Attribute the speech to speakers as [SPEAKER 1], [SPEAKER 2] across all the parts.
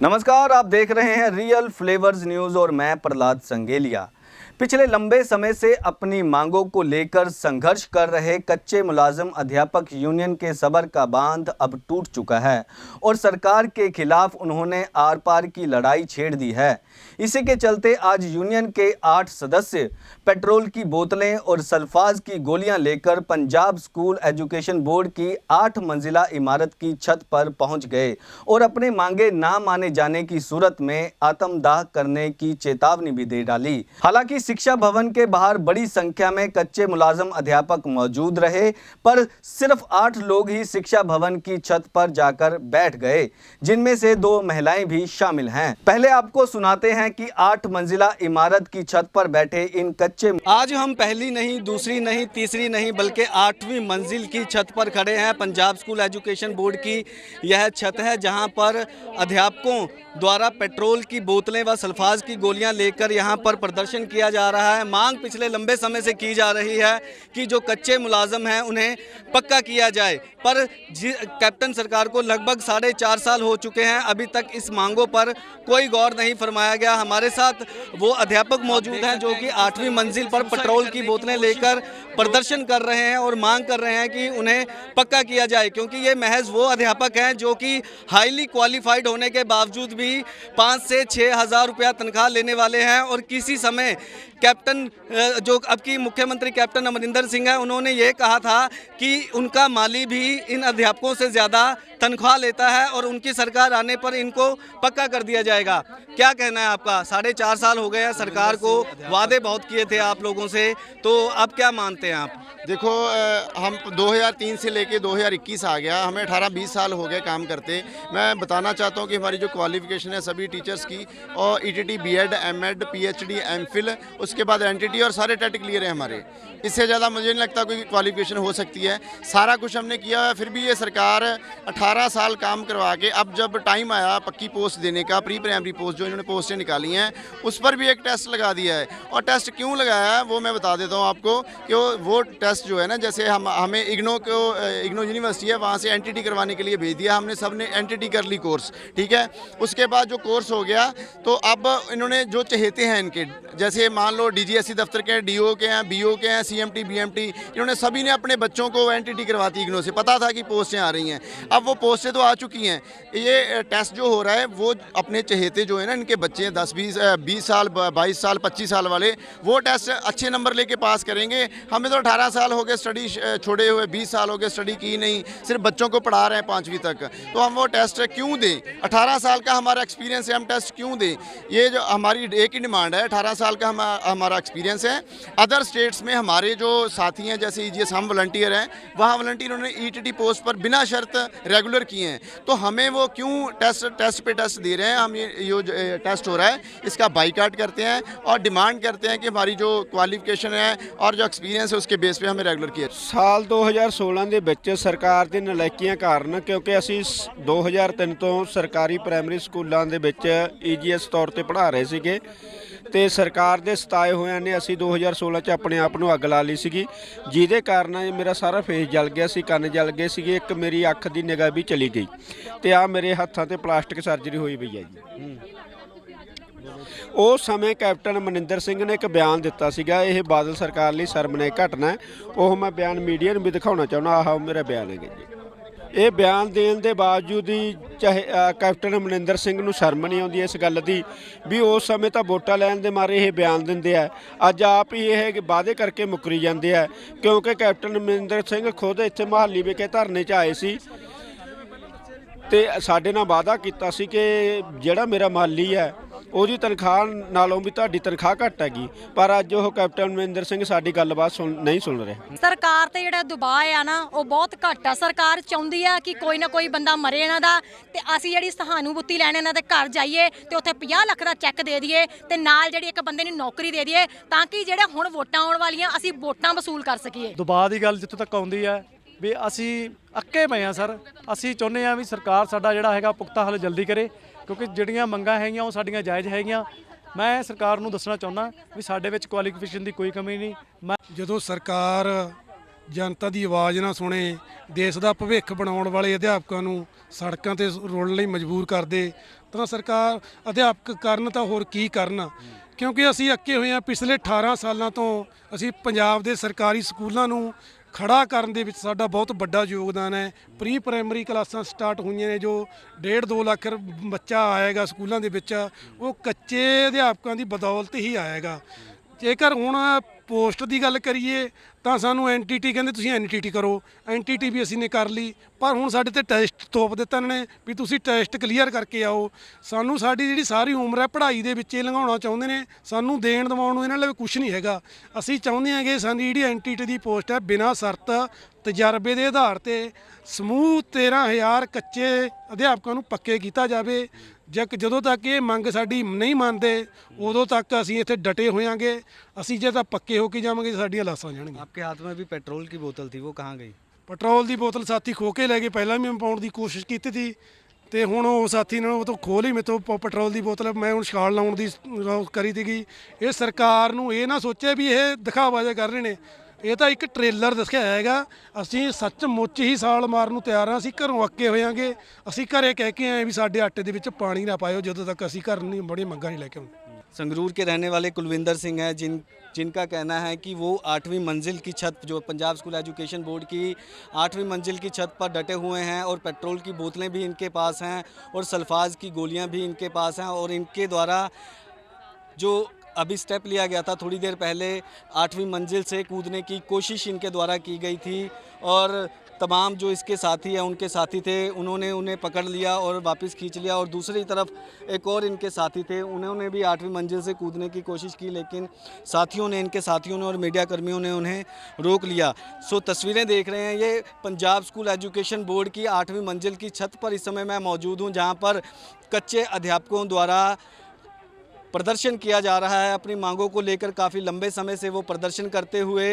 [SPEAKER 1] नमस्कार, आप देख रहे हैं रियल फ्लेवर्स न्यूज़ और मैं प्रहलाद संगेलिया। पिछले लंबे समय से अपनी मांगों को लेकर संघर्ष कर रहे कच्चे मुलाजिम अध्यापक यूनियन के सब्र का बांध अब टूट चुका है और सरकार के खिलाफ उन्होंने आर पार की लड़ाई छेड़ दी है। इसी के चलते आज यूनियन के 8 सदस्य पेट्रोल की बोतलें और सल्फाज की गोलियां लेकर पंजाब स्कूल एजुकेशन बोर्ड की 8 मंजिला इमारत की छत पर पहुंच गए और अपने मांगे ना माने जाने की सूरत में आत्मदाह करने की चेतावनी भी दे डाली। हालांकि शिक्षा भवन के बाहर बड़ी संख्या में कच्चे मुलाजिम अध्यापक मौजूद रहे, पर सिर्फ 8 लोग ही शिक्षा भवन की छत पर जाकर बैठ गए, जिनमें से 2 महिलाएं भी शामिल हैं। पहले आपको सुनाते हैं कि 8 मंजिला इमारत की छत पर बैठे इन कच्चे। आज हम पहली नहीं, दूसरी नहीं, तीसरी नहीं, बल्कि 8वीं मंजिल की छत पर खड़े हैं। पंजाब स्कूल एजुकेशन बोर्ड की यह छत है, जहां पर अध्यापकों द्वारा पेट्रोल की बोतलें व सल्फाज की गोलियां लेकर यहां पर प्रदर्शन किया जा रहा है। मांग पिछले लंबे समय से की जा रही है कि जो कच्चे मुलाजिम हैं उन्हें पक्का किया जाए, पर कैप्टन सरकार को लगभग 4.5 साल हो चुके हैं, अभी तक इस मांगों पर कोई गौर नहीं फरमाया गया। हमारे साथ वो अध्यापक मौजूद हैं जो कि 8वीं मंजिल पर पेट्रोल की बोतलें लेकर प्रदर्शन कर रहे हैं और मांग कर रहे हैं कि उन्हें पक्का किया जाए, क्योंकि ये महज वो अध्यापक हैं जो कि हाईली क्वालिफाइड होने के बावजूद भी 5 से 6 हज़ार रुपया तनख्वाह लेने वाले हैं। और किसी समय कैप्टन जो अब की मुख्यमंत्री कैप्टन अमरिंदर सिंह हैं, उन्होंने ये कहा था कि उनका माली भी इन अध्यापकों से ज़्यादा तनख्वाह लेता है और उनकी सरकार आने पर इनको पक्का कर दिया जाएगा। क्या कहना है आपका? 4.5 साल हो गए हैं, सरकार को वादे बहुत किए थे आप लोगों से, तो अब क्या मानते हैं आप?
[SPEAKER 2] देखो, हम 2003 से लेके 2021 आ गया, हमें 18-20 साल हो गए काम करते। मैं बताना चाहता हूँ कि हमारी जो क्वालिफिकेशन है सभी टीचर्स की, और ETT, BEd, MEd, PhD, MPhil, उसके बाद एनटीटी और सारे टेट क्लियर है हमारे। इससे ज़्यादा मुझे नहीं लगता कोई क्वालिफिकेशन हो सकती है। सारा कुछ हमने किया है, फिर भी ये सरकार 18 साल काम करवा के अब जब टाइम आया पक्की पोस्ट देने का, प्री प्राइमरी पोस्ट जो इन्होंने पोस्टें निकाली हैं, उस पर भी एक टेस्ट लगा दिया है। और टेस्ट क्यों लगाया है वो मैं बता देता हूँ आपको कि वो टेस्ट जो है ना, जैसे हमें इग्नो यूनिवर्सिटी है, वहाँ से एनटीटी करवाने के लिए भेज दिया, हमने सब ने एनटीटी कर ली कोर्स, ठीक है। उसके बाद जो कोर्स हो गया तो अब इन्होंने जो चहेते हैं इनके, जैसे मान लो डीजीएससी दफ्तर के डीओ के हैं, बीओ के हैं, सीएमटी, बीएमटी, इन्होंने सभी ने अपने बच्चों को एनटीटी करवाती इग्नो से, पता था कि पोस्टें आ रही हैं। अब वो पोस्टें तो आ चुकी हैं, ये टेस्ट जो हो रहा है वो अपने चहेते जो है ना, इनके बच्चे 10-20 साल, 22 साल, 25 साल वाले, वो टेस्ट अच्छे नंबर लेके पास करेंगे। हमें तो 18 साल हो गए स्टडी छोड़े हुए, 20 साल हो गए स्टडी की नहीं, सिर्फ बच्चों को पढ़ा रहे हैं 5वीं तक, तो हम वो टेस्ट क्यों दें? 18 साल का हमारा एक्सपीरियंस है, हम टेस्ट क्यों दें? ये जो हमारी एक ही डिमांड है, 18 साल का हमारा एक्सपीरियंस है। अदर स्टेट्स में हमारे जो साथी हैं, जैसे ईजीएस, हम वॉलंटियर हैं, वहाँ वॉलंटियरों ने ईटीटी पोस्ट पर बिना शर्त रेगुलर किए हैं, तो हमें वो क्यों टेस्ट पे टेस्ट दे रहे हैं? हम ये जो टेस्ट हो रहा है इसका बाइकाट करते हैं और डिमांड करते हैं कि हमारी जो क्वालिफिकेशन है और जो एक्सपीरियंस है उसके बेस पे हमें रेगुलर किया।
[SPEAKER 3] ਸਾਲ 2016 ਦੇ ਵਿੱਚ ਸਰਕਾਰ ਦੀ ਨਲਾਇਕੀਆਂ ਕਾਰਨ, ਕਿਉਂਕਿ ਅਸੀਂ 2003 ਤੋਂ ਸਰਕਾਰੀ ਪ੍ਰਾਇਮਰੀ ਸਕੂਲਾਂ ਦੇ ਵਿੱਚ ਈਜੀਐਸ ਤੌਰ ਤੇ ਪੜ੍ਹਾ ਰਹੇ ਸੀਗੇ, ਤੇ ਸਰਕਾਰ ਦੇ ਸਤਾਏ ਹੋਇਆਂ ਨੇ ਅਸੀਂ 2016 'ਚ ਆਪਣੇ ਆਪ ਨੂੰ ਅੱਗ ਲਾ ਲਈ ਸੀਗੀ, ਜਿਹਦੇ ਕਾਰਨ ਮੇਰਾ ਸਾਰਾ ਫੇਸ ਜਲ ਗਿਆ ਸੀ, ਕੰਨ ਜਲ ਗਏ ਸੀਗੇ, ਇੱਕ ਮੇਰੀ ਅੱਖ ਦੀ ਨਿਗਾਹ ਵੀ ਚਲੀ ਗਈ, ਤੇ ਆ ਮੇਰੇ ਹੱਥਾਂ ਤੇ ਪਲਾਸਟਿਕ ਸਰਜਰੀ ਹੋਈ ਪਈ ਹੈ ਜੀ। ਉਸ ਸਮੇਂ ਕੈਪਟਨ ਅਮਰਿੰਦਰ ਸਿੰਘ ਨੇ ਇੱਕ ਬਿਆਨ ਦਿੱਤਾ ਸੀਗਾ, ਇਹ ਬਾਦਲ ਸਰਕਾਰ ਲਈ ਸ਼ਰਮਨਾਕ ਘਟਨਾ ਹੈ, ਉਹ ਮੈਂ ਬਿਆਨ ਮੀਡੀਆ ਨੂੰ ਵੀ ਦਿਖਾਉਣਾ ਚਾਹੁੰਦਾ। ਆਹ ਮੇਰਾ ਬਿਆਨ ਹੈਗਾ ਜੀ। ਇਹ ਬਿਆਨ ਦੇਣ ਦੇ ਬਾਵਜੂਦ ਹੀ ਚਾਹੇ ਕੈਪਟਨ ਅਮਰਿੰਦਰ ਸਿੰਘ ਨੂੰ ਸ਼ਰਮ ਨਹੀਂ ਆਉਂਦੀ ਇਸ ਗੱਲ ਦੀ ਵੀ ਉਸ ਸਮੇਂ ਤਾਂ ਵੋਟਾਂ ਲੈਣ ਦੇ ਮਾਰੇ ਇਹ ਬਿਆਨ ਦਿੰਦੇ ਆ, ਅੱਜ ਆਪ ਹੀ ਇਹ ਵਾਅਦੇ ਕਰਕੇ ਮੁੱਕਰੀ ਜਾਂਦੇ ਆ, ਕਿਉਂਕਿ ਕੈਪਟਨ ਅਮਰਿੰਦਰ ਸਿੰਘ ਖੁਦ ਇੱਥੇ ਮੁਹਾਲੀ ਵਿਖੇ ਧਰਨੇ 'ਚ ਆਏ ਸੀ ਤੇ ਸਾਡੇ ਨਾਲ ਵਾਅਦਾ ਕੀਤਾ ਸੀ ਕਿ ਜਿਹੜਾ ਮੇਰਾ ਮਾਲੀ ਹੈ ਉਹਦੀ ਤਨਖਾਹ ਨਾਲੋਂ ਵੀ ਤੁਹਾਡੀ ਤਨਖਾਹ ਘੱਟ ਹੈਗੀ, ਪਰ ਅੱਜ ਉਹ ਕੈਪਟਨ ਅਮਰਿੰਦਰ ਸਿੰਘ ਸਾਡੀ ਗੱਲਬਾਤ ਨਹੀਂ ਸੁਣ ਰਿਹਾ।
[SPEAKER 4] ਸਰਕਾਰ ਤੇ ਜਿਹੜਾ ਦਬਾਅ ਆ ਨਾ ਉਹ ਬਹੁਤ ਘੱਟ ਆ। ਸਰਕਾਰ ਚਾਹੁੰਦੀ ਆ ਕਿ ਕੋਈ ਨਾ ਕੋਈ ਬੰਦਾ ਮਰੇ ਇਹਨਾਂ ਦਾ, ਤੇ ਅਸੀਂ ਜਿਹੜੀ ਸਹਾਨੂਭੂਤੀ ਲੈਣ ਇਹਨਾਂ ਦੇ ਘਰ ਜਾਈਏ ਤੇ ਉੱਥੇ 50 ਲੱਖ ਦਾ ਚੈੱਕ ਦੇ ਦਈਏ, ਤੇ ਨਾਲ ਜਿਹੜੀ ਇੱਕ ਬੰਦੇ ਨੂੰ ਨੌਕਰੀ ਦੇ ਦਈਏ, ਤਾਂ ਕਿ ਜਿਹੜੇ ਹੁਣ ਵੋਟਾਂ ਆਉਣ ਵਾਲੀਆਂ ਅਸੀਂ ਵੋਟਾਂ ਵਸੂਲ ਕਰ ਸਕੀਏ।
[SPEAKER 5] ਦਬਾਅ ਦੀ ਗੱਲ ਜਿੱਥੋਂ ਤੱਕ ਆਉਂਦੀ ਹੈ ਵੀ ਅਸੀਂ ਅੱਕੇ ਪਏ ਹਾਂ ਸਰ, ਅਸੀਂ ਚਾਹੁੰਦੇ ਹਾਂ ਵੀ ਸਰਕਾਰ ਸਾਡਾ ਜਿਹੜਾ ਹੈਗਾ ਪੁਖਤਾ ਹੱਲ ਜਲਦੀ ਕਰੇ, ਕਿਉਂਕਿ ਜਿਹੜੀਆਂ ਮੰਗਾਂ ਹੈਗੀਆਂ ਉਹ ਸਾਡੀਆਂ ਜਾਇਜ਼ ਹੈਗੀਆਂ। ਮੈਂ ਸਰਕਾਰ ਨੂੰ ਦੱਸਣਾ ਚਾਹੁੰਦਾ ਵੀ ਸਾਡੇ ਵਿੱਚ ਕੁਆਲੀਫਿਕੇਸ਼ਨ ਦੀ ਕੋਈ ਕਮੀ ਨਹੀਂ।
[SPEAKER 6] ਜਦੋਂ ਸਰਕਾਰ ਜਨਤਾ ਦੀ ਆਵਾਜ਼ ਨਾ ਸੁਣੇ, ਦੇਸ਼ ਦਾ ਭਵਿੱਖ ਬਣਾਉਣ ਵਾਲੇ ਅਧਿਆਪਕਾਂ ਨੂੰ ਸੜਕਾਂ ਤੇ ਰੁਲਣ ਲਈ ਮਜਬੂਰ ਕਰਦੇ ਤਾਂ ਸਰਕਾਰ ਅਧਿਆਪਕ ਕਰਨ ਤਾਂ ਹੋਰ ਕੀ ਕਰਨ, ਕਿਉਂਕਿ ਅਸੀਂ ਅੱਕੇ ਹੋਏ ਹਾਂ। ਪਿਛਲੇ 18 ਸਾਲਾਂ ਤੋਂ ਅਸੀਂ ਪੰਜਾਬ ਦੇ ਸਰਕਾਰੀ ਸਕੂਲਾਂ ਨੂੰ ਖੜਾ ਕਰਨ ਦੇ ਵਿੱਚ ਸਾਡਾ ਬਹੁਤ ਵੱਡਾ ਯੋਗਦਾਨ ਹੈ। ਪ੍ਰੀ ਪ੍ਰਾਇਮਰੀ ਕਲਾਸਾਂ ਸਟਾਰਟ ਹੋਈਆਂ ਨੇ, ਜੋ 1.5-2 ਲੱਖ ਬੱਚਾ ਆਏਗਾ ਸਕੂਲਾਂ ਦੇ ਵਿੱਚ, ਉਹ ਕੱਚੇ ਅਧਿਆਪਕਾਂ ਦੀ ਬਦੌਲਤ ਹੀ ਆਏਗਾ। ਜੇਕਰ ਹੁਣ ਪੋਸਟ ਦੀ ਗੱਲ ਕਰੀਏ ਤਾਂ ਸਾਨੂੰ ਐਨਟੀਟੀ ਕਹਿੰਦੇ ਤੁਸੀਂ ਐਨਟੀਟੀ ਕਰੋ, ਐਨਟੀਟੀ ਵੀ ਅਸੀਂ ਨੇ ਕਰ ਲਈ, ਪਰ ਹੁਣ ਸਾਡੇ ਤੇ ਟੈਸਟ ਥੋਪ ਦਿੱਤਾ ਇਹਨਾਂ ਨੇ ਵੀ ਤੁਸੀਂ ਟੈਸਟ ਕਲੀਅਰ ਕਰਕੇ ਆਓ। ਸਾਨੂੰ ਸਾਡੀ ਜਿਹੜੀ ਸਾਰੀ ਉਮਰ ਹੈ ਪੜ੍ਹਾਈ ਦੇ ਵਿੱਚ ਹੀ ਲੰਘਾਉਣਾ ਚਾਹੁੰਦੇ ਨੇ, ਸਾਨੂੰ ਦੇਣ ਦਿਵਾਉਣ ਨੂੰ ਇਹਨਾਂ ਲਈ ਕੁਝ ਨਹੀਂ ਹੈਗਾ। ਅਸੀਂ ਚਾਹੁੰਦੇ ਹਾਂ ਕਿ ਸਾਡੀ ਜਿਹੜੀ ਐਨਟੀਟੀ ਦੀ ਪੋਸਟ ਹੈ ਬਿਨਾਂ ਸ਼ਰਤ ਤਜਰਬੇ ਦੇ ਆਧਾਰ ਤੇ ਸਮੂਹ 13,000 ਕੱਚੇ ਅਧਿਆਪਕਾਂ ਨੂੰ ਪੱਕੇ ਕੀਤਾ ਜਾਵੇ। ਜਦੋਂ ਤੱਕ ਇਹ ਮੰਗ ਸਾਡੀ ਨਹੀਂ ਮੰਨਦੇ ਉਦੋਂ ਤੱਕ ਅਸੀਂ ਇੱਥੇ ਡਟੇ ਹੋਵਾਂਗੇ। ਅਸੀਂ ਜੇ ਤਾਂ ਪੱਕੇ ਹੋ ਕੇ ਜਾਵਾਂਗੇ ਸਾਡੀਆਂ ਲਾਸਾਂ ਜਾਣਗੀਆਂ।
[SPEAKER 1] आपके हाथ में भी पेट्रोल की बोतल थी, वो कहाँ गई?
[SPEAKER 6] ਪੈਟਰੋਲ ਦੀ ਬੋਤਲ ਸਾਥੀ ਖੋ ਕੇ ਲੈ ਗਏ। ਪਹਿਲਾਂ ਵੀ ਮੈਂ ਪਾਉਣ ਦੀ ਕੋਸ਼ਿਸ਼ ਕੀਤੀ ਸੀ ਤੇ ਹੁਣ ਉਹ ਸਾਥੀ ਨੇ ਉਹ ਤੋਂ ਖੋਹ ਲਈ ਮੇਥੋਂ ਪੈਟਰੋਲ ਦੀ ਬੋਤਲ। ਮੈਂ ਹੁਣ ਛਾਲ ਲਾਉਣ ਦੀ ਕਰੀ ਸੀਗੀ। ਇਹ ਸਰਕਾਰ ਨੂੰ ਇਹ ਨਾ ਸੋਚੇ ਵੀ ਇਹ ਦਿਖਾਵਾ ਜਿਹਾ ਕਰ ਰਹੇ ਨੇ, ਇਹ ਤਾਂ ਇੱਕ ਟ੍ਰੇਲਰ ਦੱਸਿਆ ਹੈਗਾ। ਅਸੀਂ ਸੱਚਮੁੱਚ ਹੀ ਸਾਲ ਮਾਰਨ ਨੂੰ ਤਿਆਰ ਹਾਂ। ਅਸੀਂ ਘਰੋਂ ਅੱਕੇ ਹੋਵਾਂਗੇ। ਅਸੀਂ ਘਰੇ ਕਹਿ ਕੇ ਆਏ ਵੀ ਸਾਡੇ ਆਟੇ ਦੇ ਵਿੱਚ ਪਾਣੀ ਨਾ ਪਾਇਓ ਜਦੋਂ ਤੱਕ ਅਸੀਂ ਘਰ ਨਹੀਂ ਬੜੀ ਮੰਗਾਂ नहीं लेके आਉਂਦੇ।
[SPEAKER 1] संगरूर के रहने वाले कुलविंदर सिंह हैं, जिनका कहना है कि वो 8वीं मंजिल की छत, जो पंजाब स्कूल एजुकेशन बोर्ड की 8वीं मंजिल की छत पर डटे हुए हैं और पेट्रोल की बोतलें भी इनके पास हैं और सल्फाज की गोलियां भी इनके पास हैं। और इनके द्वारा जो अभी स्टेप लिया गया था थोड़ी देर पहले, 8वीं मंजिल से कूदने की कोशिश इनके द्वारा की गई थी और तमाम जो इसके साथी हैं, उनके साथी थे, उन्होंने उन्हें पकड़ लिया और वापस खींच लिया। और दूसरी तरफ एक और इनके साथी थे, उन्होंने भी 8वीं मंजिल से कूदने की कोशिश की, लेकिन इनके साथियों ने और मीडिया कर्मियों ने उन्हें रोक लिया। सो तस्वीरें देख रहे हैं, ये पंजाब स्कूल एजुकेशन बोर्ड की 8वीं मंजिल की छत पर इस समय मैं मौजूद हूँ, जहाँ पर कच्चे अध्यापकों द्वारा प्रदर्शन किया जा रहा है। अपनी मांगों को लेकर काफ़ी लंबे समय से वो प्रदर्शन करते हुए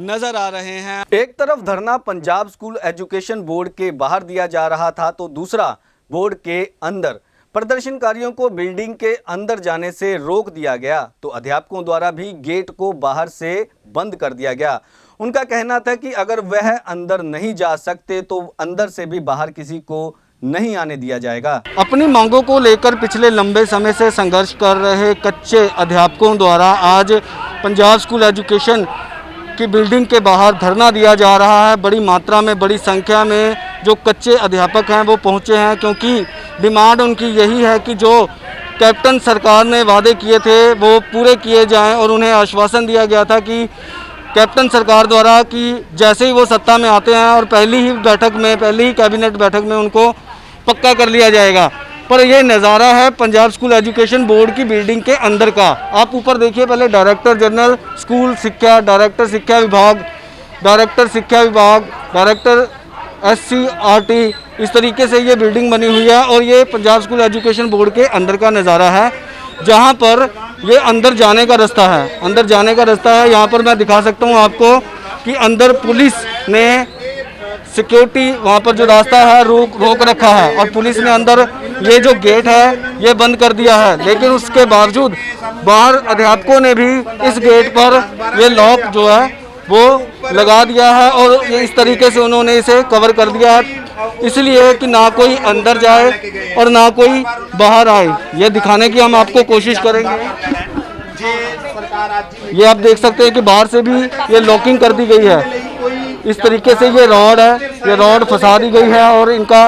[SPEAKER 1] नजर आ रहे हैं। एक तरफ धरना पंजाब स्कूल एजुकेशन बोर्ड के बाहर दिया जा रहा था, तो दूसरा बोर्ड के अंदर प्रदर्शनकारियों को बिल्डिंग के अंदर जाने से रोक दिया गया, तो अध्यापकों द्वारा भी गेट को बाहर से बंद कर दिया गया। उनका कहना था कि अगर वह अंदर नहीं जा सकते तो अंदर से भी बाहर किसी को नहीं आने दिया जाएगा। अपनी मांगों को लेकर पिछले लंबे समय से संघर्ष कर रहे कच्चे अध्यापकों द्वारा आज पंजाब स्कूल एजुकेशन की बिल्डिंग के बाहर धरना दिया जा रहा है। बड़ी मात्रा में, बड़ी संख्या में जो कच्चे अध्यापक हैं वो पहुंचे हैं, क्योंकि डिमांड उनकी यही है कि जो कैप्टन सरकार ने वादे किए थे वो पूरे किए जाएं। और उन्हें आश्वासन दिया गया था कि कैप्टन सरकार द्वारा कि जैसे ही वो सत्ता में आते हैं और पहली ही कैबिनेट बैठक में उनको पक्का कर लिया जाएगा। पर ये नज़ारा है पंजाब स्कूल एजुकेशन बोर्ड की बिल्डिंग के अंदर का। आप ऊपर देखिए, पहले डायरेक्टर जनरल स्कूल शिक्षा, डायरेक्टर शिक्षा विभाग, डायरेक्टर SCRT, इस तरीके से ये बिल्डिंग बनी हुई है। और ये पंजाब स्कूल एजुकेशन बोर्ड के अंदर का नज़ारा है, जहाँ पर ये अंदर जाने का रास्ता है। यहाँ पर मैं दिखा सकता हूँ आपको कि अंदर पुलिस ने सिक्योरिटी वहाँ पर जो रास्ता है रोक रखा है, और पुलिस ने अंदर ये जो गेट है ये बंद कर दिया है। लेकिन उसके बावजूद बाहर अध्यापकों ने भी इस गेट पर ये लॉक जो है वो लगा दिया है और ये इस तरीके से उन्होंने इसे कवर कर दिया है, इसलिए कि ना कोई अंदर जाए और ना कोई बाहर आए। ये दिखाने की हम आपको कोशिश करेंगे। ये आप देख सकते हैं कि बाहर से भी ये लॉकिंग कर दी गई है। इस तरीके से ये रॉड फंसा दी गई है और इनका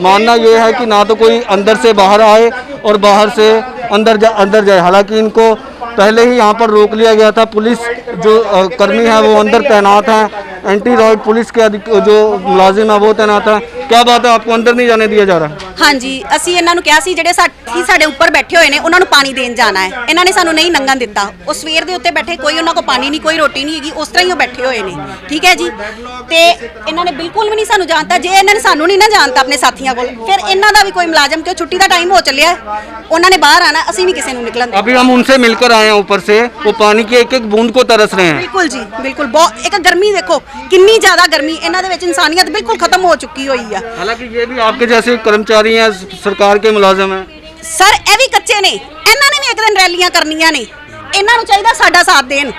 [SPEAKER 1] मानना ये है कि ना तो कोई अंदर से बाहर आए और बाहर से अंदर जाए। हालांकि इनको पहले ही यहाँ पर रोक लिया गया था। पुलिस जो कर्मी है वो अंदर तैनात हैं, एंटी रॉड पुलिस के जो मुलाजिम है वो तैनात है। क्या बात है, आपको अंदर नहीं जाने दिया जा रहा?
[SPEAKER 7] हाँ जी, ਅਸੀਂ ਇਹਨਾਂ ਨੂੰ ਕਿਹਾ ਸੀ ਜਿਹੜੇ ਸਾਥੀ ਸਾਡੇ ਉੱਪਰ ਬੈਠੇ ਹੋਏ ਨੇ ਉਹਨਾਂ ਨੂੰ ਪਾਣੀ ਦੇਣ ਜਾਣਾ ਹੈ। ਇਹਨਾਂ ਨੇ ਸਾਨੂੰ ਨਹੀਂ ਲੰਘਣ ਦਿੱਤਾ। ਉਹ ਸਵੇਰ ਦੇ ਉੱਤੇ ਬੈਠੇ, ਕੋਈ ਉਹਨਾਂ ਕੋਲ ਪਾਣੀ ਨਹੀਂ, ਕੋਈ ਰੋਟੀ ਨਹੀਂ ਹੈਗੀ, ਉਸ ਤਰ੍ਹਾਂ ਹੀ ਉਹ ਬੈਠੇ ਹੋਏ ਨੇ। ਠੀਕ ਹੈ ਜੀ, ਤੇ ਇਹਨਾਂ ਨੇ ਬਿਲਕੁਲ ਵੀ ਨਹੀਂ ਸਾਨੂੰ ਜਾਣਤਾ। ਜੇ ਇਹਨਾਂ ਨੇ ਸਾਨੂੰ ਨਹੀਂ ਨਾ ਜਾਣਤਾ ਆਪਣੇ ਸਾਥੀਆਂ ਕੋਲ, ਫਿਰ ਇਹਨਾਂ ਦਾ ਵੀ ਕੋਈ ਮੁਲਾਜ਼ਮ, ਕਿਉਂ ਛੁੱਟੀ ਦਾ ਟਾਈਮ ਹੋ ਚੱਲਿਆ, ਉਹਨਾਂ ਨੇ ਬਾਹਰ ਆਣਾ, ਅਸੀਂ ਨਹੀਂ ਕਿਸੇ ਨੂੰ ਨਿਕਲਣ ਦੇਣਾ।
[SPEAKER 1] अभी हम उनसे मिलकर आए हैं ऊपर से, वो पानी की एक एक बूंद को तरस रहे हैं।
[SPEAKER 7] बिल्कुल जी, बिल्कुल। बहुत एक गर्मी देखो कितनी ज्यादा गर्मी, ਇਹਨਾਂ ਦੇ ਵਿੱਚ ਇਨਸਾਨੀਅਤ ਬਿਲਕੁਲ ਖਤਮ ਹੋ ਚੁੱਕੀ ਹੋਈ ਆ।
[SPEAKER 1] हालांकि ये भी आपके जैसे कर्मचारी हैं, सरकार के मुलाजिम हैं।
[SPEAKER 7] ਸਰ ਇਹ ਵੀ ਕੱਚੇ ਨੇ, ਇਹਨਾਂ ਨੇ ਵੀ ਇੱਕ ਦਿਨ ਰੈਲੀਆਂ ਕਰਨੀਆਂ ਨੇ, ਇਹਨਾਂ ਨੂੰ ਚਾਹੀਦਾ ਸਾਡਾ ਸਾਥ ਦੇਣ।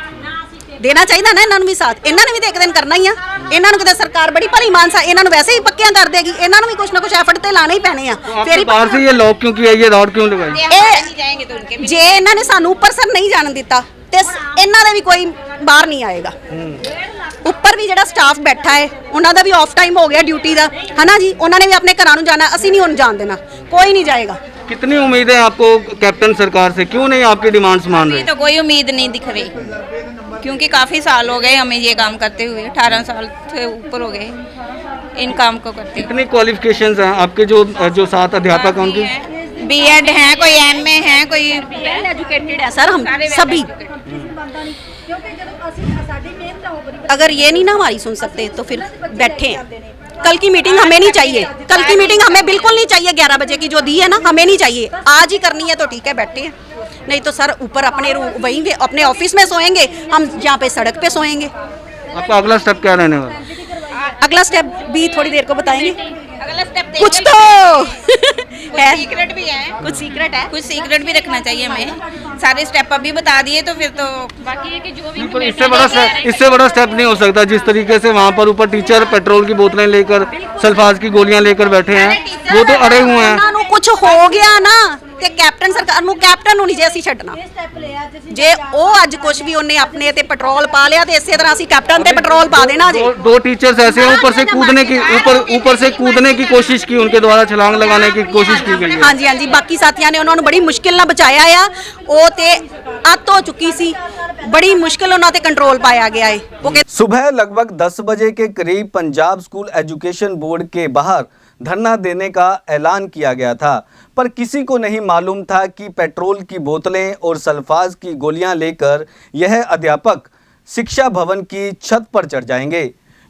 [SPEAKER 7] ਦੇਣਾ ਚਾਹੀਦਾ ਨਾ ਇਹਨਾਂ ਨੂੰ ਵੀ ਸਾਥ, ਇਹਨਾਂ ਨੇ ਵੀ ਤਾਂ ਇੱਕ ਦਿਨ ਕਰਨਾ ਹੀ ਆ। ਇਹਨਾਂ ਨੂੰ ਕਿਤੇ ਸਰਕਾਰ ਬੜੀ ਭਲੀ ਮਾਨਸਾ, ਇਹਨਾਂ ਨੂੰ ਵੈਸੇ ਹੀ ਪੱਕਿਆਂ ਕਰ ਦੇਗੀ, ਇਹਨਾਂ ਨੂੰ ਵੀ ਕੁਛ ਨਾ ਕੁਛ ਐਫਰਟ ਤੇ ਲਾਣੇ ਹੀ ਪੈਣੇ ਆ।
[SPEAKER 1] फिर बाहर से ये लॉक क्यों किया, ये रॉड क्यों लगाई?
[SPEAKER 7] ਇਹ ਜੇ ਇਹਨਾਂ ਨੇ ਸਾਨੂੰ ਉੱਪਰ ਸਰ ਨਹੀਂ ਜਾਣ ਦਿੱਤਾ ਤੇ ਇਹਨਾਂ ਦਾ ਵੀ ਕੋਈ ਬਾਹਰ ਨਹੀਂ ਆਏਗਾ। ਉੱਪਰ ਵੀ ਜਿਹੜਾ ਸਟਾਫ ਬੈਠਾ ਹੈ ਉਹਨਾਂ ਦਾ ਵੀ ਆਫ ਟਾਈਮ ਹੋ ਗਿਆ ਡਿਊਟੀ ਦਾ, ਹਨਾ ਜੀ, ਉਹਨਾਂ ਨੇ ਵੀ ਆਪਣੇ ਘਰਾਂ ਨੂੰ ਜਾਣਾ, ਅਸੀਂ ਨਹੀਂ ਹੁਣ ਜਾਣ ਦੇਣਾ, ਕੋਈ नहीं जाएगा।
[SPEAKER 1] कितनी उम्मीद है आपको कैप्टन सरकार से, क्यों नहीं आपकी डिमांड्स मान रहे?
[SPEAKER 8] तो कोई उम्मीद नहीं दिख रही, क्योंकि काफ़ी साल हो गए हमें ये काम करते हुए, 18 साल से ऊपर हो गए इन काम को करते हुए।
[SPEAKER 1] कितनी क्वालिफिकेशंस हैं आपके जो 7 अध्यापक हैं उनकी?
[SPEAKER 8] बीएड हैं, कोई एमए हैं, कोई
[SPEAKER 7] वेल एजुकेटेड है सर, हम सभी। अगर ये नहीं ना हमारी सुन सकते तो फिर बैठे हैं। कल की मीटिंग हमें नहीं चाहिए, कल की मीटिंग हमें बिल्कुल नहीं चाहिए, 11 बजे की जो दी है ना हमें नहीं चाहिए, आज ही करनी है तो ठीक है बैठे हैं, नहीं तो सर ऊपर अपने वहीं पे अपने ऑफिस में सोएंगे, हम यहाँ पे सड़क पे सोएंगे।
[SPEAKER 1] आपका अगला स्टेप क्या रहने वाला?
[SPEAKER 7] अगला स्टेप भी थोड़ी देर को बताएंगे,
[SPEAKER 8] अगला स्टेप
[SPEAKER 7] कुछ तो है,
[SPEAKER 8] सीक्रेट भी है,
[SPEAKER 7] कुछ सीक्रेट है,
[SPEAKER 8] कुछ सीक्रेट भी रखना चाहिए हमें। सारे स्टेप अभी बता दिए तो फिर तो बाकी है कि जो भी
[SPEAKER 1] पर इससे बड़ा स्टेप नहीं हो सकता। जिस तरीके से वहाँ पर ऊपर टीचर पेट्रोल की बोतलें लेकर, सल्फाज की गोलियां लेकर बैठे हैं, वो तो अड़े हुए हैं।
[SPEAKER 7] ਉਹਨਾਂ ਨੂੰ ਕੁਝ ਹੋ ਗਿਆ ਨਾ ਤੇ ਕੈਪਟਨ ਸਰਕਾਰ ਨੂੰ, ਕੈਪਟਨ ਨੂੰ ਨਹੀਂ ਜੇ ਅਸੀਂ ਛੱਡਣਾ। ਜੇ ਉਹ ਅੱਜ ਕੁਝ ਵੀ ਉਹਨੇ ਆਪਣੇ ਤੇ ਪੈਟਰੋਲ ਪਾ ਲਿਆ ਤੇ ਇਸੇ ਤਰ੍ਹਾਂ ਅਸੀਂ ਕੈਪਟਨ ਤੇ ਪੈਟਰੋਲ पा देना जी।
[SPEAKER 1] दो टीचर्स ऐसे हैं ऊपर से कूदने की कोशिश की, उनके द्वारा छलांग लगाने की कोशिश की गई है।
[SPEAKER 7] हाँ जी, हाँ जी, बाकी साथियों ने उन्होंने बड़ी मुश्किल ਨਾਲ ਬਚਾਇਆ ਆ, ਉਹ ਤੇ ਅੱਤ ਹੋ ਚੁੱਕੀ ਸੀ, बड़ी मुश्किल ਉਹਨਾਂ ਤੇ कंट्रोल पाया गया है। वो
[SPEAKER 1] सुबह लगभग 10 बजे के करीब पंजाब स्कूल एजुकेशन बोर्ड के बाहर धरना देने का ऐलान किया गया था, पर किसी को नहीं मालूम था कि पेट्रोल की बोतलें और सल्फाज की गोलियां लेकर यह अध्यापक शिक्षा भवन की छत पर चढ़ जाएंगे।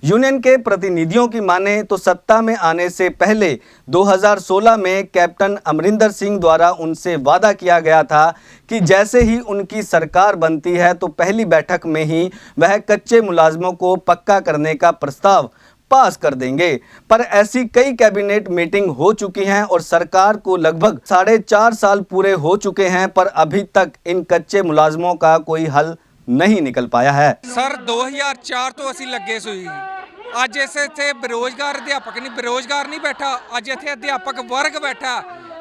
[SPEAKER 1] यूनियन के प्रतिनिधियों की माने तो सत्ता में आने से पहले 2016 में कैप्टन अमरिंदर सिंह द्वारा उनसे वादा किया गया था कि जैसे ही उनकी सरकार बनती है तो पहली बैठक में ही वह कच्चे मुलाजमों को पक्का करने का प्रस्ताव पास कर देंगे। पर ऐसी कई कैबिनेट मीटिंग हो चुकी हैं और सरकार को लगभग 4.5 साल पूरे हो चुके हैं, पर अभी तक इन कच्चे मुलाजमों का कोई हल नहीं निकल पाया है।
[SPEAKER 9] सर 2004 ਤੋਂ ਅਸੀਂ ਲੱਗੇ ਸੋਈ, ਅੱਜ ਇੱਥੇ ਬੇਰੋਜ਼ਗਾਰ ਅਧਿਆਪਕ ਨਹੀਂ, ਬੇਰੋਜ਼ਗਾਰ ਨਹੀਂ ਬੈਠਾ, ਅੱਜ ਇੱਥੇ ਅਧਿਆਪਕ ਵਰਗ ਬੈਠਾ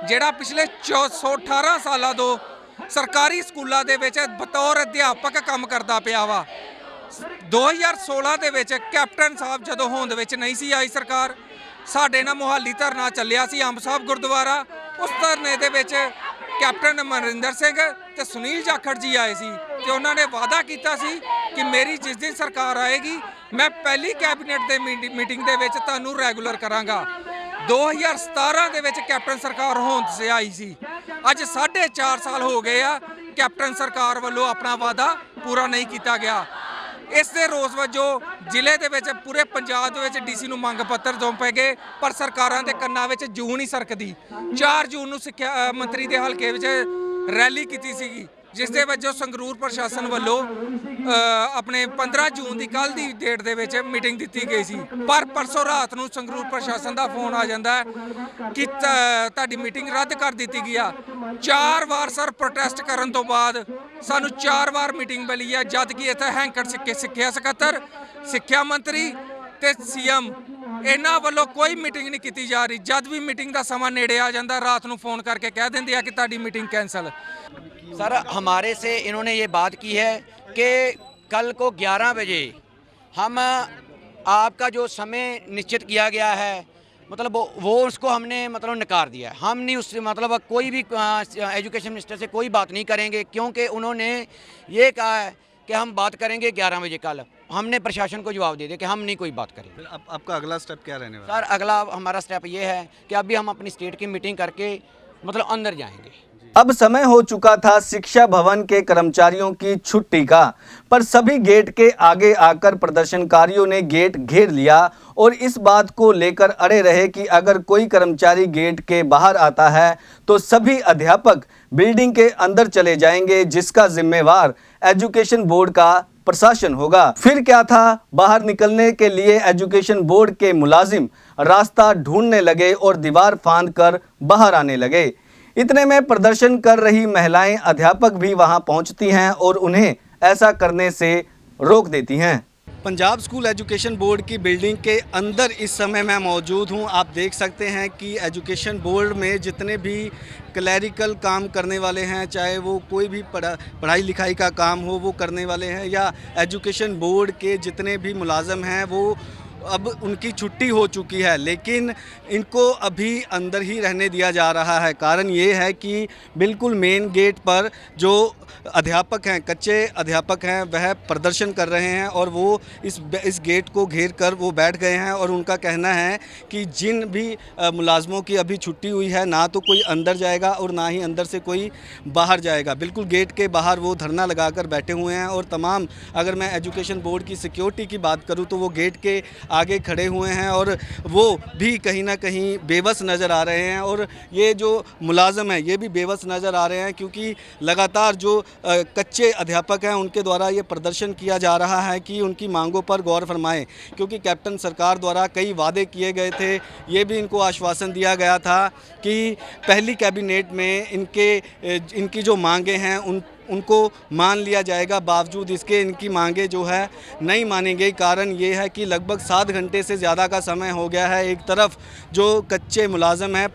[SPEAKER 9] ਜਿਹੜਾ ਪਿਛਲੇ 118 ਸਾਲਾਂ ਤੋਂ ਸਰਕਾਰੀ ਸਕੂਲਾਂ ਦੇ ਵਿੱਚ ਬਤੌਰ ਅਧਿਆਪਕ ਕੰਮ ਕਰਦਾ ਪਿਆ ਵਾ। 2016 ਦੇ ਵਿੱਚ ਕੈਪਟਨ ਸਾਹਿਬ ਜਦੋਂ ਹੋਂਦ ਵਿੱਚ ਨਹੀਂ ਸੀ ਆਈ ਸਰਕਾਰ, ਸਾਡੇ ਨਾਲ ਮੁਹਾਲੀ ਧਰਨਾ ਚੱਲਿਆ ਸੀ ਅੰਬ ਸਾਹਿਬ ਗੁਰਦੁਆਰਾ। ਉਸ ਧਰਨੇ ਦੇ ਵਿੱਚ ਕੈਪਟਨ ਅਮਰਿੰਦਰ ਸਿੰਘ ਤੇ ਸੁਨੀਲ ਜਾਖੜ ਜੀ ਆਏ ਸੀ ਤੇ ਉਹਨਾਂ ਨੇ ਵਾਅਦਾ ਕੀਤਾ ਸੀ ਕਿ ਮੇਰੀ ਜਿਸ ਦਿਨ ਸਰਕਾਰ ਆਏਗੀ ਮੈਂ ਪਹਿਲੀ ਕੈਬਨਿਟ ਦੇ ਮੀਟਿੰਗ ਦੇ ਵਿੱਚ ਤੁਹਾਨੂੰ ਰੈਗੂਲਰ ਕਰਾਂਗਾ। 2017 ਦੇ ਵਿੱਚ ਕੈਪਟਨ ਸਰਕਾਰ ਹੋਂਦ 'ਤੇ ਆਈ ਸੀ, ਅੱਜ 4.5 ਸਾਲ ਹੋ ਗਏ ਆ, ਕੈਪਟਨ ਸਰਕਾਰ ਵੱਲੋਂ ਆਪਣਾ ਵਾਅਦਾ ਪੂਰਾ ਨਹੀਂ ਕੀਤਾ ਗਿਆ। ਇਸ ਦੇ ਰੋਸ ਵਜੋਂ ਜ਼ਿਲ੍ਹੇ ਦੇ ਵਿੱਚ ਪੂਰੇ ਪੰਜਾਬ ਦੇ ਵਿੱਚ ਡੀਸੀ ਨੂੰ ਮੰਗ ਪੱਤਰ ਸੌਂਪੇ ਗਏ, ਪਰ ਸਰਕਾਰਾਂ ਦੇ ਕੰਨਾਂ ਵਿੱਚ ਜੂੰ ਨਹੀਂ ਸਰਕਦੀ। 4 ਜੂਨ ਨੂੰ ਸਿੱਖਿਆ ਮੰਤਰੀ ਦੇ ਹਲਕੇ ਵਿੱਚ ਰੈਲੀ ਕੀਤੀ ਸੀਗੀ, ਜਿਸ ਦੇ ਵਜੋਂ ਸੰਗਰੂਰ ਪ੍ਰਸ਼ਾਸਨ ਵੱਲੋਂ ਆਪਣੇ 15 ਜੂਨ ਦੀ ਕੱਲ ਦੀ ਡੇਟ ਦੇ ਵਿੱਚ ਮੀਟਿੰਗ ਦਿੱਤੀ ਗਈ ਸੀ, ਪਰ ਪਰਸੋਂ ਰਾਤ ਨੂੰ ਸੰਗਰੂਰ ਪ੍ਰਸ਼ਾਸਨ ਦਾ ਫੋਨ ਆ ਜਾਂਦਾ ਹੈ ਕਿ ਤੁਹਾਡੀ ਮੀਟਿੰਗ ਰੱਦ ਕਰ ਦਿੱਤੀ ਗਈ ਆ। 4 ਵਾਰ ਸਰ ਪ੍ਰੋਟੈਸਟ ਕਰਨ ਤੋਂ ਬਾਅਦ ਸਾਨੂੰ 4 ਵਾਰ ਮੀਟਿੰਗ ਮਿਲੀ ਹੈ, ਜਦ ਕਿ ਇੱਥੇ ਹੈਂਕੜ ਸਿੱਖਿਆ ਸਕੱਤਰ, ਸਿੱਖਿਆ ਮੰਤਰੀ ਤੇ ਸੀਐਮ ਇਹਨਾਂ ਵੱਲੋਂ ਕੋਈ ਮੀਟਿੰਗ ਨਹੀਂ ਕੀਤੀ ਜਾ ਰਹੀ। ਜਦ ਵੀ ਮੀਟਿੰਗ ਦਾ ਸਮਾਂ ਨੇੜੇ ਆ ਜਾਂਦਾ ਰਾਤ ਨੂੰ ਫੋਨ ਕਰਕੇ ਕਹਿ ਦਿੰਦੇ ਆ ਕਿ ਤੁਹਾਡੀ ਮੀਟਿੰग कैंसिल।
[SPEAKER 10] सर हमारे से इन्होंने ये बात की है कि कल को 11 बजे हम आपका जो समय निश्चित किया गया है मतलब वो उसको हमने मतलब नकार दिया है। हम नहीं उससे मतलब कोई भी एजुकेशन मिनिस्टर से कोई बात नहीं करेंगे, क्योंकि उन्होंने ये कहा है कि हम बात करेंगे 11 बजे कल। हमने प्रशासन को जवाब दे दिया कि हम नहीं कोई बात करेंगे।
[SPEAKER 1] आपका अगला स्टेप क्या रहने वाला?
[SPEAKER 10] सर अगला हमारा स्टेप ये है कि अभी हम अपनी स्टेट की मीटिंग करके मतलब अंदर जाएंगे।
[SPEAKER 1] अब समय हो चुका था शिक्षा भवन के कर्मचारियों की छुट्टी का, पर सभी गेट के आगे आकर प्रदर्शनकारियों ने गेट घेर लिया और इस बात को लेकर अड़े रहे कि अगर कोई कर्मचारी गेट के बाहर आता है तो सभी अध्यापक बिल्डिंग के अंदर चले जाएंगे, जिसका जिम्मेवार एजुकेशन बोर्ड का प्रशासन होगा। फिर क्या था, बाहर निकलने के लिए एजुकेशन बोर्ड के मुलाजिम रास्ता ढूंढने लगे और दीवार फांद कर बाहर आने लगे। इतने में प्रदर्शन कर रही महिलाएं अध्यापक भी वहां पहुंचती हैं और उन्हें ऐसा करने से रोक देती हैं। पंजाब स्कूल एजुकेशन बोर्ड की बिल्डिंग के अंदर इस समय मैं मौजूद हूं। आप देख सकते हैं कि एजुकेशन बोर्ड में जितने भी क्लैरिकल काम करने वाले हैं, चाहे वो कोई भी पढ़ाई लिखाई का काम हो वो करने वाले हैं, या एजुकेशन बोर्ड के जितने भी मुलाजम हैं वो अब उनकी छुट्टी हो चुकी है, लेकिन इनको अभी अंदर ही रहने दिया जा रहा है। कारण ये है कि बिल्कुल मेन गेट पर जो अध्यापक हैं, कच्चे अध्यापक हैं, वह प्रदर्शन कर रहे हैं और वो इस गेट को घेर कर वो बैठ गए हैं। और उनका कहना है कि जिन भी मुलाजमों की अभी छुट्टी हुई है, ना तो कोई अंदर जाएगा और ना ही अंदर से कोई बाहर जाएगा। बिल्कुल गेट के बाहर वो धरना लगाकर बैठे हुए हैं। और तमाम, अगर मैं एजुकेशन बोर्ड की सिक्योरिटी की बात करूं तो वो गेट के आगे खड़े हुए हैं और वो भी कहीं ना कहीं बेबस नज़र आ रहे हैं। और ये जो मुलाजम हैं ये भी बेबस नज़र आ रहे हैं, क्योंकि लगातार जो कच्चे अध्यापक हैं उनके द्वारा ये प्रदर्शन किया जा रहा है कि उनकी मांगों पर गौर फरमाएं। क्योंकि कैप्टन सरकार द्वारा कई वादे किए गए थे, ये भी इनको आश्वासन दिया गया था कि पहली कैबिनेट में इनकी जो मांगे हैं उनको मान लिया जाएगा। बावजूद इसके इनकी मांगे जो है नहीं मानी गई। कारण ये है कि लगभग 7 घंटे से ज़्यादा का समय हो गया है। एक तरफ जो कच्चे मुलाजम हैं,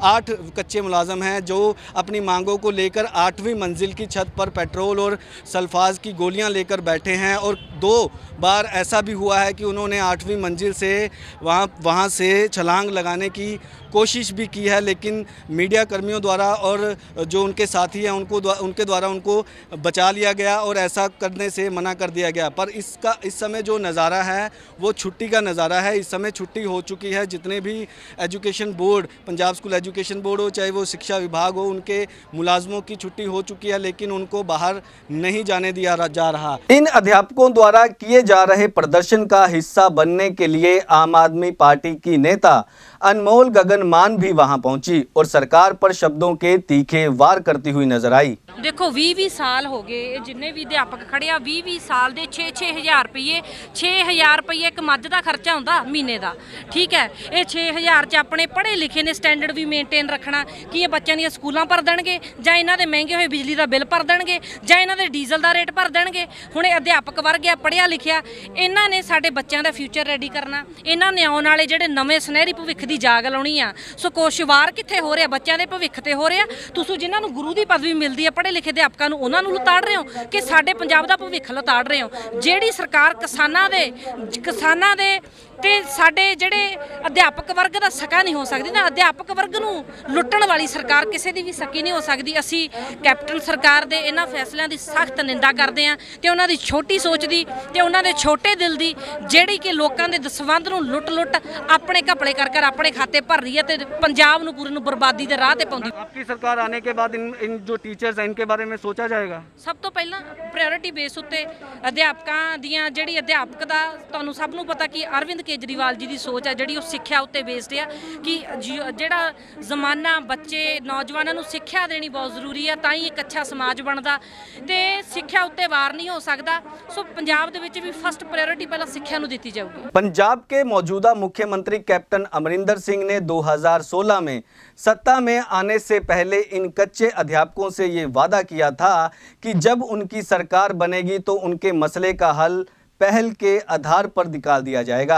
[SPEAKER 1] 8 कच्चे मुलाजम हैं जो अपनी मांगों को लेकर 8वीं मंजिल की छत पर पेट्रोल और सल्फाज की गोलियां लेकर बैठे हैं। और 2 बार ऐसा भी हुआ है कि उन्होंने 8वीं मंजिल से वहाँ से छलांग लगाने की कोशिश भी की है, लेकिन मीडिया कर्मियों द्वारा और जो उनके साथी हैं उनके द्वारा उनको बचा लिया गया और ऐसा करने से मना कर दिया गया। पर इस समय जो नज़ारा है वो छुट्टी का नज़ारा है। इस समय छुट्टी हो चुकी है। जितने भी education board, Punjab school education board हो, चाहे वो शिक्षा विभाग हो, उनके मुलाजमों की छुट्टी हो चुकी है, लेकिन उनको बाहर नहीं जाने दिया जा रहा। इन अध्यापकों द्वारा किए जा रहे प्रदर्शन का हिस्सा बनने के लिए आम आदमी पार्टी की नेता अनमोल गगनमान भी वहां पहुंची और सरकार पर शब्दों के तीखे वार करती हुई नजर आई।
[SPEAKER 4] देखो 20 साल हो गए जिन्ने भी अध्यापक खड़े आ, 20 साल ਦੇ 6-6000 ਰੁਪਏ 6000 ਰੁਪਏ ਇੱਕ ਮੱਝ ਦਾ ਖਰਚਾ ਹੁੰਦਾ ਮਹੀਨੇ ਦਾ। ਠੀਕ ਹੈ, ਇਹ 6000 ਚ ਆਪਣੇ ਪੜ੍ਹੇ ਲਿਖੇ ਨੇ ਸਟੈਂਡਰਡ ਵੀ ਮੇਨਟੇਨ ਰੱਖਣਾ ਕਿ ਇਹ ਬੱਚਿਆਂ ਦੀਆਂ ਸਕੂਲਾਂ ਭਰ ਦੇਣਗੇ ਜਾਂ ਇਹਨਾਂ ਦੇ ਮਹਿੰਗੇ ਹੋਏ ਬਿਜਲੀ ਦਾ ਬਿੱਲ ਭਰ ਦੇਣਗੇ ਜਾਂ ਇਹਨਾਂ ਦੇ ਡੀਜ਼ਲ ਦਾ ਰੇਟ ਭਰ ਦੇਣਗੇ। ਹੁਣ ਇਹ ਅਧਿਆਪਕ ਵਰਗ ਆ, ਪੜ੍ਹਿਆ ਲਿਖਿਆ, ਇਹਨਾਂ ਨੇ ਸਾਡੇ ਬੱਚਿਆਂ ਦਾ ਫਿਊਚਰ ਰੈਡੀ ਕਰਨਾ, ਇਹਨਾਂ ਨੇ ਆਉਣ ਵਾਲੇ ਜਿਹੜੇ ਨਵੇਂ ਸੁਨਹਿਰੀ ਭਵਿੱਖ ਦੀ ਜਾਗ ਲਾਉਣੀ ਆ। ਸੋ ਕੋਸ਼ਿਸ਼ ਕਿੱਥੇ ਹੋ ਰਿਹਾ, ਬੱਚਿਆਂ ਦੇ ਭਵਿੱਖ ਤੇ ਹੋ ਰਿਹਾ। ਤੁਸੀਂ ਜਿਨ੍ਹਾਂ ਨੂੰ ਗੁਰੂ ਦੀ ਪਦਵੀ ਮਿਲਦੀ ਹੈ ਪੜ੍ਹੇ ਲਿਖੇ ਅਧਿਆਪਕਾਂ ਨੂੰ, ਉਹਨਾਂ ਨੂੰ ਲਤਾੜ ਰਹੇ ਹੋ ਕਿ ਸਾਡੇ ਪੰਜਾਬ ਦਾ ਭਵਿੱਖ ਲਤਾੜ ਰਹੇ ਹੋ। ਜਿਹੜੀ ਸਰਕਾਰ ਕਿਸਾਨਾਂ ਦੇ ਤੇ ਸਾਡੇ ਜਿਹੜੇ ਅਧਿਆਪਕ ਵਰਗ ਦਾ ਸਕਾ ਨਹੀਂ ਹੋ ਸਕਦੀ ਨਾ, ਅਧਿਆਪਕ ਵਰਗ ਨੂੰ ਲੁੱਟਣ ਵਾਲੀ ਸਰਕਾਰ ਕਿਸੇ ਦੀ ਵੀ ਸਕੀ ਨਹੀਂ ਹੋ ਸਕਦੀ। ਅਸੀਂ ਕੈਪਟਨ ਸਰਕਾਰ ਦੇ ਇਹਨਾਂ ਫੈਸਲਿਆਂ ਦੀ ਸਖਤ ਨਿੰਦਾ ਕਰਦੇ ਹਾਂ ਤੇ ਉਹਨਾਂ ਦੀ ਛੋਟੀ ਸੋਚ ਦੀ ਤੇ ਉਹਨਾਂ ਦੇ ਛੋਟੇ ਦਿਲ ਦੀ, ਜਿਹੜੀ ਕਿ ਲੋਕਾਂ ਦੇ ਦਸਵੰਧ ਨੂੰ ਲੁੱਟ ਆਪਣੇ ਘਪਲੇ ਕਰ ਆਪਣੇ ਖਾਤੇ ਭਰ ਰਹੀ ਹੈ ਤੇ ਪੰਜਾਬ ਨੂੰ ਪੂਰੀ ਨੂੰ ਬਰਬਾਦੀ ਦੇ ਰਾਹ ਤੇ ਪਾਉਂਦੀ।
[SPEAKER 1] आपकी सरकार आने के बाद इन जो टीचर्स हैं इनके बारे में सोचा जाएगा।
[SPEAKER 4] ਸਭ ਤੋਂ ਪਹਿਲਾਂ ਪ੍ਰਾਇੋਰਟੀ ਬੇਸ ਉੱਤੇ ਅਧਿਆਪਕਾਂ ਦੀਆਂ, ਜਿਹੜੀ ਅਧਿਆਪਕ ਦਾ ਤੁਹਾਨੂੰ ਸਭ ਨੂੰ ਪਤਾ ਕਿ ਅਰਵਿੰਦ ਕੇਜਰੀਵਾਲ ਜੀ ਦੀ ਸੋਚ ਹੈ ਜਿਹੜੀ ਉਹ ਸਿੱਖਿਆ ਉੱਤੇ ਬੇਸਡ ਆ ਕਿ ਜਿਹੜਾ ਜ਼ਮਾਨਾ ਬੱਚੇ ਨੌਜਵਾਨਾਂ ਨੂੰ ਸਿੱਖਿਆ ਦੇਣੀ ਬਹੁਤ ਜ਼ਰੂਰੀ ਹੈ, ਤਾਂ ਹੀ ਇੱਕ ਅੱਛਾ ਸਮਾਜ ਬਣਦਾ ਤੇ ਸਿੱਖਿਆ ਉੱਤੇ ਵਾਰ ਨਹੀਂ ਹੋ ਸਕਦਾ। ਸੋ ਪੰਜਾਬ ਦੇ ਵਿੱਚ ਵੀ ਫਸਟ ਪ੍ਰਾਇੋਰਟੀ ਪਹਿਲਾਂ ਸਿੱਖਿਆ ਨੂੰ ਦਿੱਤੀ ਜਾਊਗੀ।
[SPEAKER 1] पंजाब के मौजूदा मुख्यमंत्री कैप्टन अमरिंदर सिंह ने 2016 में सत्ता में आने से पहले इन कच्चे अध्यापकों से ये वादा किया था कि जब उनकी सरकार बनेगी तो उनके मसले का हल पहल के आधार पर निकाल दिया जाएगा।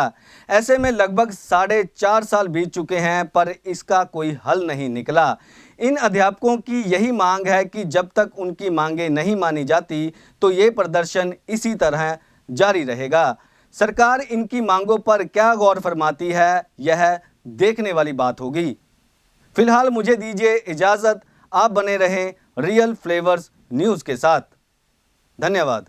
[SPEAKER 1] ऐसे में लगभग 4.5 साल बीत चुके हैं पर इसका कोई हल नहीं निकला। इन अध्यापकों की यही मांग है कि जब तक उनकी मांगें नहीं मानी जाती तो ये प्रदर्शन इसी तरह जारी रहेगा। सरकार इनकी मांगों पर क्या गौर फरमाती है यह देखने वाली बात होगी। फिलहाल मुझे दीजिए इजाज़त, आप बने रहें रियल फ्लेवर्स न्यूज़ के साथ। धन्यवाद।